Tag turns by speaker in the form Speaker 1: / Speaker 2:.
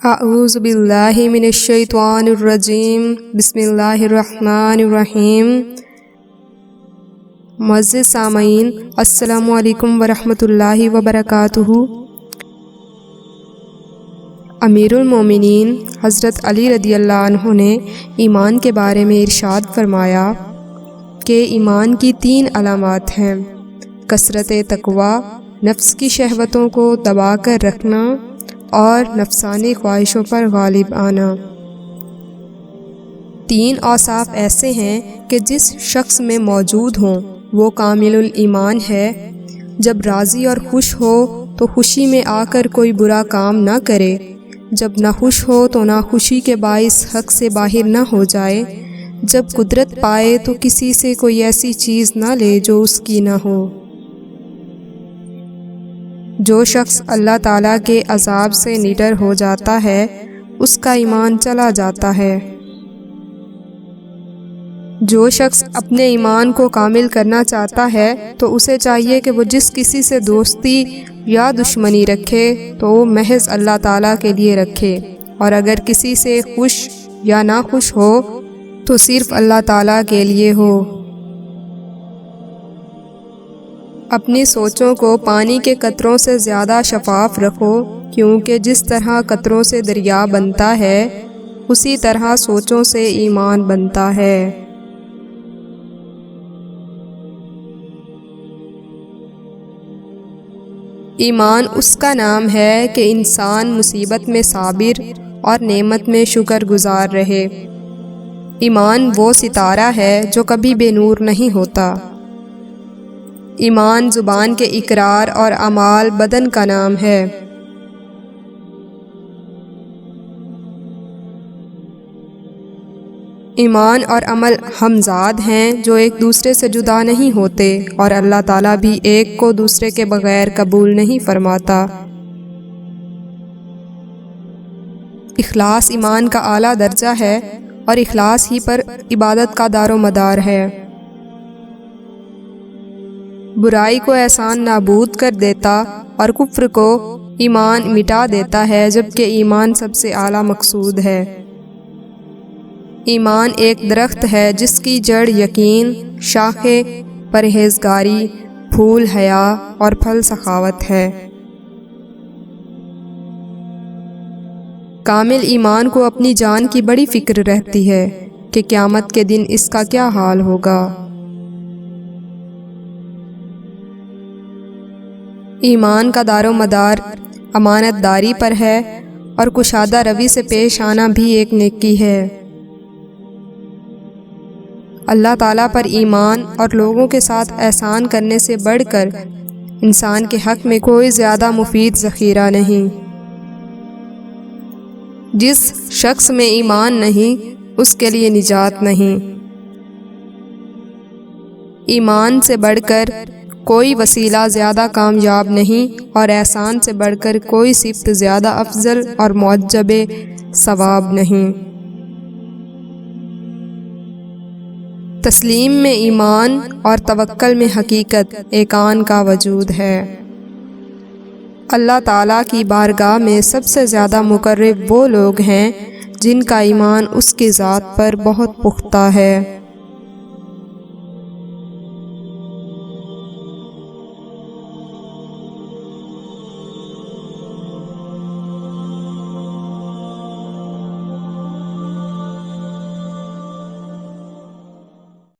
Speaker 1: اعوذ باللہ من الشیطان الرجیم بسم اللہ الرحمن الرحیم۔ معزز سامعین، السلام علیکم ورحمۃ اللہ وبرکاتہ۔ امیر المومنین حضرت علی رضی اللہ عنہ نے ایمان کے بارے میں ارشاد فرمایا کہ ایمان کی 3 علامات ہیں: کثرت تقوی، نفس کی شہوتوں کو دبا کر رکھنا اور نفسانی خواہشوں پر غالب آنا۔ 3 اوصاف ایسے ہیں کہ جس شخص میں موجود ہوں وہ کامل الایمان ہے۔ جب راضی اور خوش ہو تو خوشی میں آ کر کوئی برا کام نہ کرے، جب نہ خوش ہو تو ناخوشی کے باعث حق سے باہر نہ ہو جائے، جب قدرت پائے تو کسی سے کوئی ایسی چیز نہ لے جو اس کی نہ ہو۔ جو شخص اللہ تعالیٰ کے عذاب سے نڈر ہو جاتا ہے اس کا ایمان چلا جاتا ہے۔ جو شخص اپنے ایمان کو کامل کرنا چاہتا ہے تو اسے چاہیے کہ وہ جس کسی سے دوستی یا دشمنی رکھے تو وہ محض اللہ تعالیٰ کے لیے رکھے، اور اگر کسی سے خوش یا ناخوش ہو تو صرف اللہ تعالیٰ کے لیے ہو۔ اپنی سوچوں کو پانی کے قطروں سے زیادہ شفاف رکھو، کیونکہ جس طرح قطروں سے دریا بنتا ہے اسی طرح سوچوں سے ایمان بنتا ہے۔ ایمان اس کا نام ہے کہ انسان مصیبت میں صابر اور نعمت میں شکر گزار رہے۔ ایمان وہ ستارہ ہے جو کبھی بے نور نہیں ہوتا۔ ایمان زبان کے اقرار اور اعمال بدن کا نام ہے۔ ایمان اور عمل ہمزاد ہیں جو ایک دوسرے سے جدا نہیں ہوتے، اور اللہ تعالیٰ بھی ایک کو دوسرے کے بغیر قبول نہیں فرماتا۔ اخلاص ایمان کا اعلیٰ درجہ ہے اور اخلاص ہی پر عبادت کا دار و مدار ہے۔ برائی کو احسان نابود کر دیتا اور کفر کو ایمان مٹا دیتا ہے، جبکہ ایمان سب سے اعلیٰ مقصود ہے۔ ایمان ایک درخت ہے جس کی جڑ یقین، شاخیں پرہیزگاری، پھول حیا اور پھل سخاوت ہے۔ کامل ایمان کو اپنی جان کی بڑی فکر رہتی ہے کہ قیامت کے دن اس کا کیا حال ہوگا۔ ایمان کا دار و مدار امانت داری پر ہے، اور کشادہ روی سے پیش آنا بھی ایک نیکی ہے۔ اللہ تعالیٰ پر ایمان اور لوگوں کے ساتھ احسان کرنے سے بڑھ کر انسان کے حق میں کوئی زیادہ مفید ذخیرہ نہیں۔ جس شخص میں ایمان نہیں اس کے لیے نجات نہیں۔ ایمان سے بڑھ کر کوئی وسیلہ زیادہ کامیاب نہیں، اور احسان سے بڑھ کر کوئی صفت زیادہ افضل اور معجب ثواب نہیں۔ تسلیم میں ایمان اور توکل میں حقیقت ایک آن کا وجود ہے۔ اللہ تعالیٰ کی بارگاہ میں سب سے زیادہ مقرب وہ لوگ ہیں جن کا ایمان اس کی ذات پر بہت پختہ ہے۔